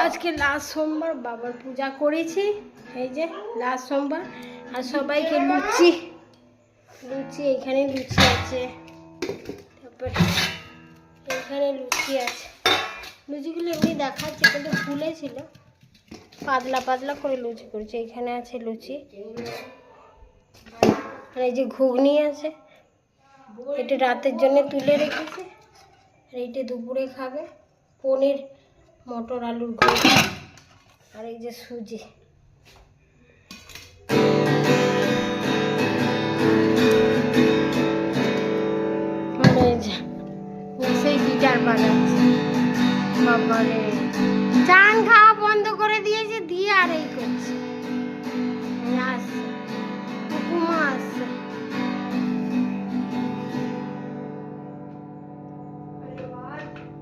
আজকে লাস্ট সোমবার বাবার পূজা করেছি, এই যে লাস্ট সোমবার। আর সবাইকে লুচি এখানে লুচি আছে, তারপর এখানে লুচি আছে। লুচিগুলো এমনি দেখাচ্ছে কিন্তু ফুলেছিল, পাতলা পাতলা করে লুচি করেছে। এখানে আছে লুচি, আর এই যে ঘুগনি আছে, এটা রাতের জন্য তুলে রেখেছে। আর এইটা দুপুরে খাবে, পনির মটর আলুর ঘুগনি। আর এই যে সুজি। সেই গিটার বাজাচ্ছে বাবারে, চান খাওয়া বন্ধ করে দিয়েছে, দিয়ে আর এই করছে।